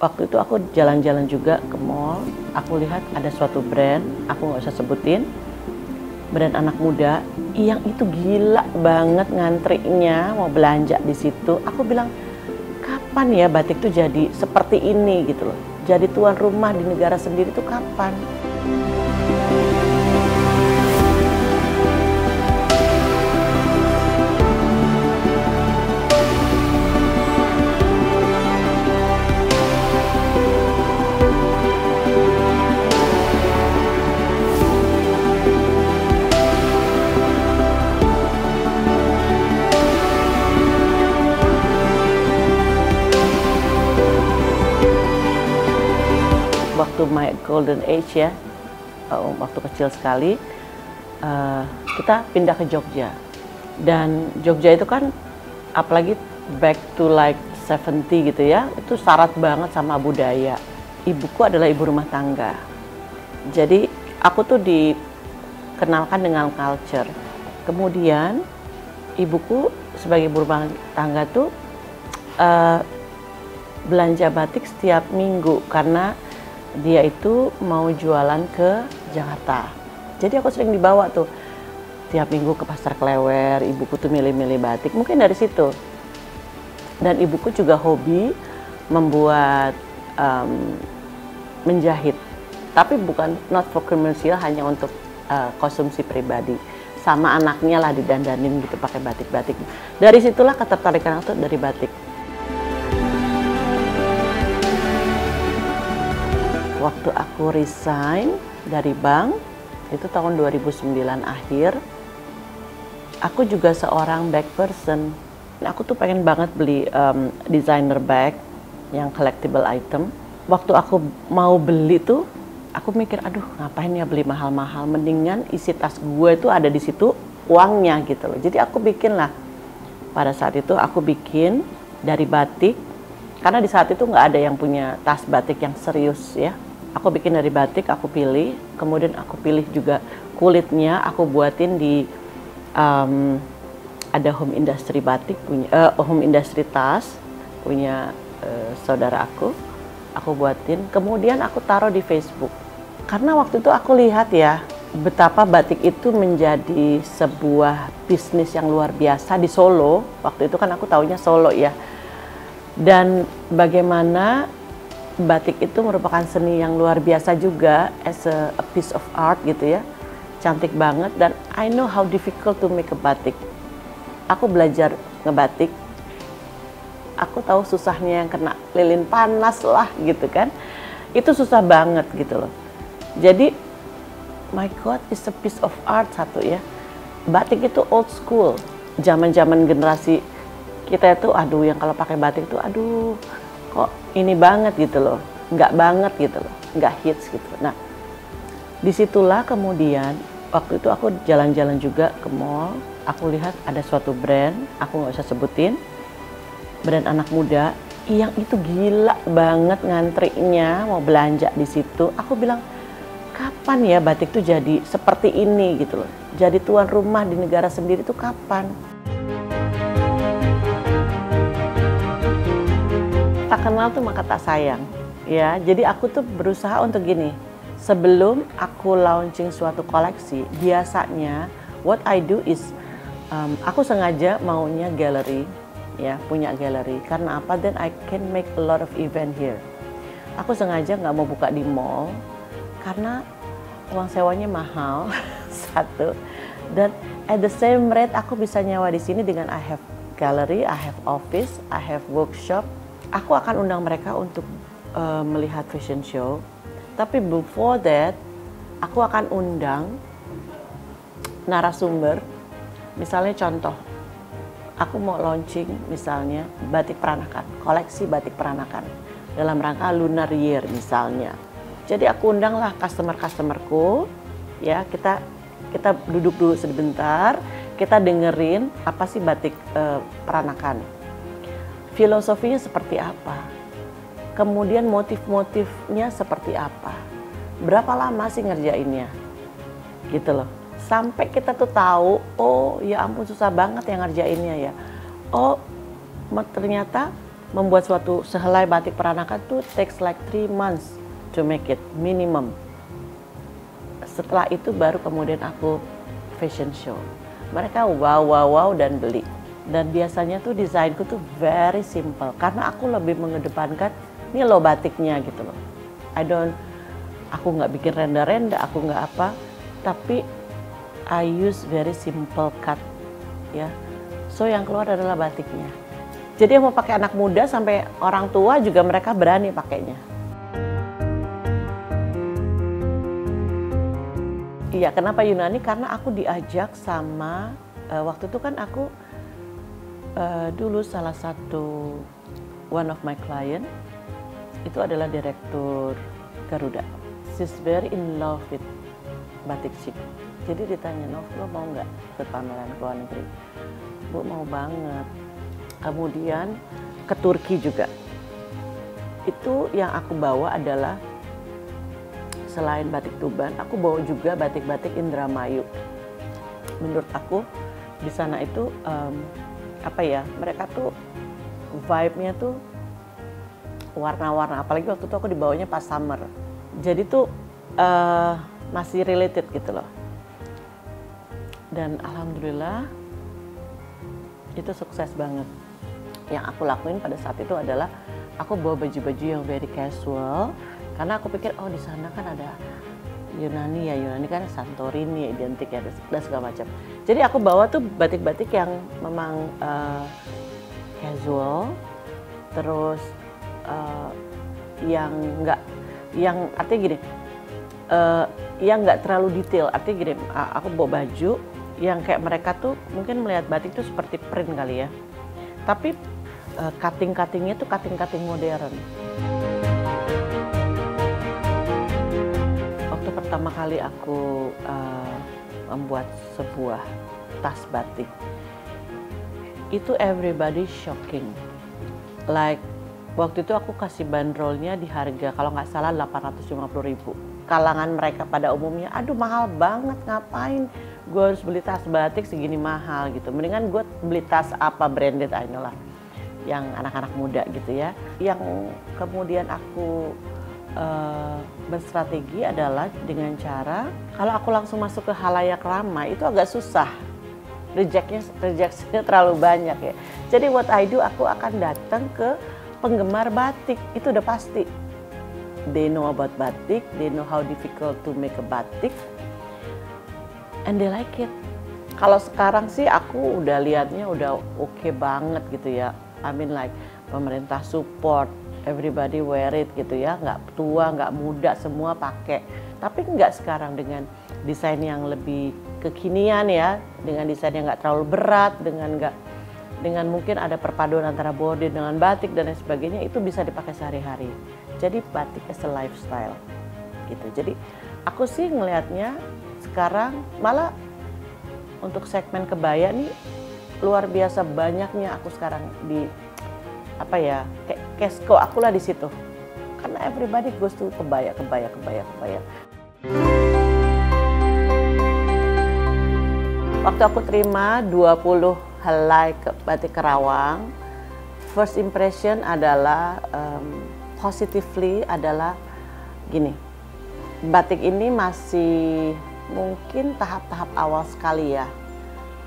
Waktu itu aku jalan-jalan juga ke mall, aku lihat ada suatu brand, aku nggak usah sebutin, brand anak muda yang itu gila banget ngantrinya mau belanja di situ. Aku bilang, kapan ya batik tuh jadi seperti ini gitu loh. Jadi tuan rumah di negara sendiri tuh kapan? Waktu my golden age ya, waktu kecil sekali, kita pindah ke Jogja. Dan Jogja itu kan, apalagi back to like 70 gitu ya, itu syarat banget sama budaya. Ibuku adalah ibu rumah tangga. Jadi aku tuh dikenalkan dengan culture. Kemudian ibuku sebagai ibu rumah tangga tuh belanja batik setiap minggu karena dia itu mau jualan ke Jakarta. Jadi aku sering dibawa tuh tiap minggu ke Pasar Klewer, ibuku tuh milih-milih batik, mungkin dari situ. Dan ibuku juga hobi membuat menjahit, tapi bukan not for commercial, hanya untuk konsumsi pribadi. Sama anaknya lah didandanin gitu pakai batik-batik. Dari situlah ketertarikan aku dari batik. Waktu aku resign dari bank, itu tahun 2009 akhir, aku juga seorang bag person. Aku tuh pengen banget beli designer bag yang collectible item. Waktu aku mau beli tuh, aku mikir, aduh ngapain ya beli mahal-mahal, mendingan isi tas gue tuh ada di situ uangnya gitu loh. Jadi aku bikin lah, pada saat itu aku bikin dari batik, karena di saat itu nggak ada yang punya tas batik yang serius ya. Aku bikin dari batik, aku pilih, kemudian aku pilih juga kulitnya, aku buatin di ada home industry batik punya, home industry tas punya saudara aku buatin, kemudian aku taruh di Facebook. Karena waktu itu aku lihat ya, betapa batik itu menjadi sebuah bisnis yang luar biasa di Solo. Waktu itu kan aku taunya Solo ya. Dan bagaimana batik itu merupakan seni yang luar biasa juga, as a piece of art gitu ya, cantik banget. Dan I know how difficult to make a batik. Aku belajar ngebatik, aku tahu susahnya yang kena lilin panas lah gitu kan, itu susah banget gitu loh. Jadi my God, is a piece of art satu ya. Batik itu old school, zaman generasi kita itu, aduh yang kalau pakai batik itu aduh kok ini banget gitu loh, nggak banget gitu loh, nggak hits gitu. Nah, disitulah kemudian waktu itu aku jalan-jalan juga ke mall, aku lihat ada suatu brand, aku nggak usah sebutin, brand anak muda yang itu gila banget ngantrinya mau belanja di situ. Aku bilang, kapan ya batik tuh jadi seperti ini gitu loh, jadi tuan rumah di negara sendiri tuh kapan? Tak kenal tuh maka tak sayang ya. Jadi aku tuh berusaha untuk gini, sebelum aku launching suatu koleksi, biasanya what I do is aku sengaja maunya gallery ya, punya gallery. Karena apa? Then I can make a lot of event here. Aku sengaja nggak mau buka di mall karena uang sewanya mahal satu, dan at the same rate aku bisa nyewa di sini dengan I have gallery, I have office, I have workshop. Aku akan undang mereka untuk melihat fashion show. Tapi before that, aku akan undang narasumber. Misalnya contoh, aku mau launching misalnya batik peranakan, koleksi batik peranakan dalam rangka Lunar Year misalnya. Jadi aku undanglah customer-customerku, ya kita duduk dulu sebentar, kita dengerin apa sih batik peranakan. Filosofinya seperti apa, kemudian motif-motifnya seperti apa, berapa lama sih ngerjainnya, gitu loh. Sampai kita tuh tahu, oh ya ampun susah banget yang ngerjainnya ya. Oh ternyata membuat suatu sehelai batik peranakan tuh takes like 3 months to make it minimum. Setelah itu baru kemudian aku fashion show. Mereka wow dan beli. Dan biasanya tuh desainku tuh very simple karena aku lebih mengedepankan ini loh batiknya gitu loh. Aku nggak bikin renda-renda, aku nggak apa, tapi I use very simple cut ya. So yang keluar adalah batiknya. Jadi yang mau pakai anak muda sampai orang tua juga mereka berani pakainya. Iya, kenapa Yunani? Karena aku diajak sama waktu itu kan aku dulu salah satu one of my client itu adalah direktur Garuda. She's very in love with batik chic. Jadi ditanya, Nov, lo mau nggak ke pameran ke luar negeri? Bu, mau banget. Kemudian ke Turki juga. Itu yang aku bawa adalah selain batik Tuban, aku bawa juga batik-batik Indramayu. Menurut aku di sana itu mereka tuh vibe-nya tuh warna-warna. Apalagi waktu itu aku dibawanya pas summer. Jadi tuh masih related gitu loh. Dan alhamdulillah itu sukses banget. Yang aku lakuin pada saat itu adalah aku bawa baju-baju yang very casual karena aku pikir di sana kan ada Yunani ya, Yunani kan Santorini ya, identik ya dan segala macam. Jadi aku bawa tuh batik-batik yang memang casual, terus yang artinya gini, yang nggak terlalu detail. Artinya gini, aku bawa baju yang kayak mereka tuh mungkin melihat batik tuh seperti print kali ya, tapi cutting-cuttingnya tuh cutting-cutting modern. Waktu pertama kali aku membuat sebuah tas batik, itu everybody shocking. Like waktu itu aku kasih bandrolnya di harga kalau nggak salah 850.000. Kalangan mereka pada umumnya, aduh mahal banget, ngapain gue harus beli tas batik segini mahal gitu. Mendingan gue beli tas apa branded aja lah, yang anak-anak muda gitu ya. Yang kemudian aku berstrategi adalah dengan cara kalau aku langsung masuk ke halayak ramai itu agak susah, rejeksinya terlalu banyak ya. Jadi what I do, aku akan datang ke penggemar batik, itu udah pasti. They know about batik, they know how difficult to make a batik, and they like it. Kalau sekarang sih aku udah liatnya udah oke banget gitu ya. I mean like pemerintah support, everybody wear it gitu ya. Nggak tua, nggak muda, semua pakai. Tapi nggak sekarang dengan desain yang lebih kekinian ya, dengan desain yang nggak terlalu berat, dengan mungkin ada perpaduan antara bordir dengan batik dan lain sebagainya, itu bisa dipakai sehari-hari. Jadi batik as a lifestyle gitu. Jadi aku sih ngelihatnya sekarang malah untuk segmen kebaya nih luar biasa banyaknya aku sekarang di kayak Kesko akulah di situ. Karena everybody goes to kebaya. Waktu aku terima 20 helai batik Kerawang, first impression adalah positively adalah gini, batik ini masih mungkin tahap-tahap awal sekali ya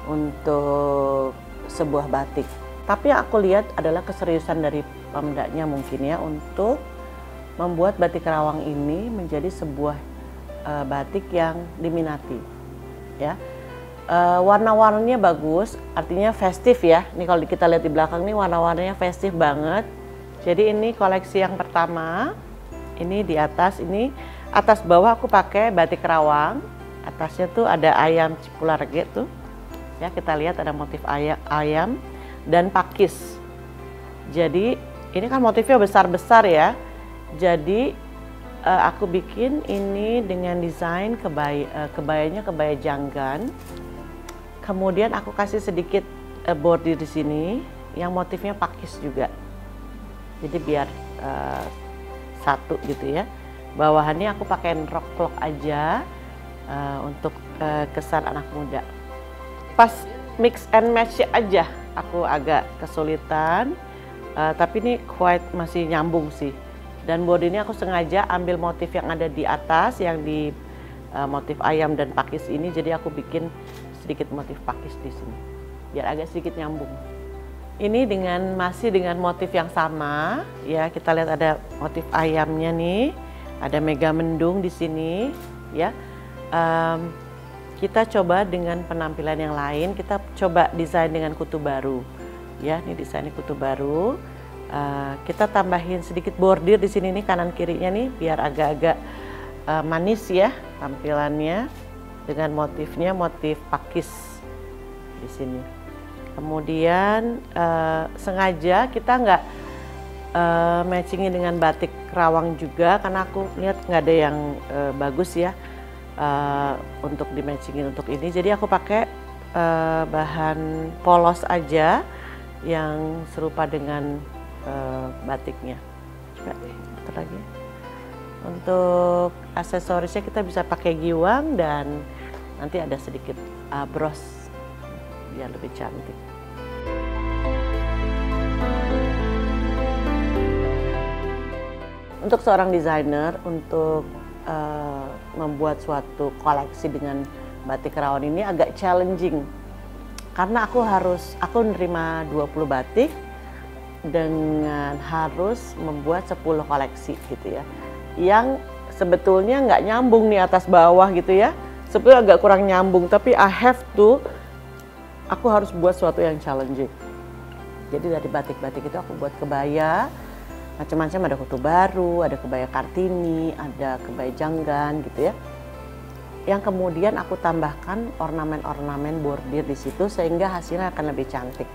untuk sebuah batik. Tapi yang aku lihat adalah keseriusan dari Pemdanya mungkin ya untuk membuat batik Kerawang ini menjadi sebuah batik yang diminati ya. Warna-warnanya bagus, artinya festif ya. Ini kalau kita lihat di belakang nih warna-warnanya festif banget. Jadi ini koleksi yang pertama. Ini di atas, ini atas bawah aku pakai batik Kerawang. Atasnya tuh ada ayam Cipularge tuh. Ya, kita lihat ada motif ayam dan pakis. Jadi ini kan motifnya besar-besar ya. Jadi aku bikin ini dengan desain kebayanya kebaya janggan. Kemudian aku kasih sedikit bordir di sini yang motifnya pakis juga. Jadi biar satu gitu ya. Bawahannya aku pakein rok clock aja untuk kesan anak muda. Pas mix and match aja aku agak kesulitan Tapi ini quite masih nyambung sih. Dan body ini aku sengaja ambil motif yang ada di atas, yang di motif ayam dan pakis ini, jadi aku bikin sedikit motif pakis di sini, biar agak sedikit nyambung. Ini masih dengan motif yang sama, ya kita lihat ada motif ayamnya nih, ada mega mendung di sini, ya. Kita coba dengan penampilan yang lain, kita coba desain dengan kutu baru, ya. Ini desainnya kutu baru. Kita tambahin sedikit bordir di sini nih kanan kirinya nih, biar agak-agak manis ya tampilannya, dengan motifnya motif pakis di sini. Kemudian sengaja kita nggak matchingin dengan batik rawang juga, karena aku lihat nggak ada yang bagus ya untuk di matchingin untuk ini. Jadi aku pakai bahan polos aja yang serupa dengan batiknya. Coba lagi. Untuk aksesorisnya kita bisa pakai giwang dan nanti ada sedikit bros biar lebih cantik. Untuk seorang desainer, untuk membuat suatu koleksi dengan batik rawon ini agak challenging, karena aku nerima 20 batik dengan harus membuat 10 koleksi gitu ya, yang sebetulnya nggak nyambung nih atas bawah gitu ya, sebetulnya agak kurang nyambung, tapi aku harus buat sesuatu yang challenging. Jadi dari batik-batik itu aku buat kebaya macam-macam, ada kutu baru, ada kebaya Kartini, ada kebaya Janggan gitu ya, yang kemudian aku tambahkan ornamen-ornamen bordir di situ sehingga hasilnya akan lebih cantik.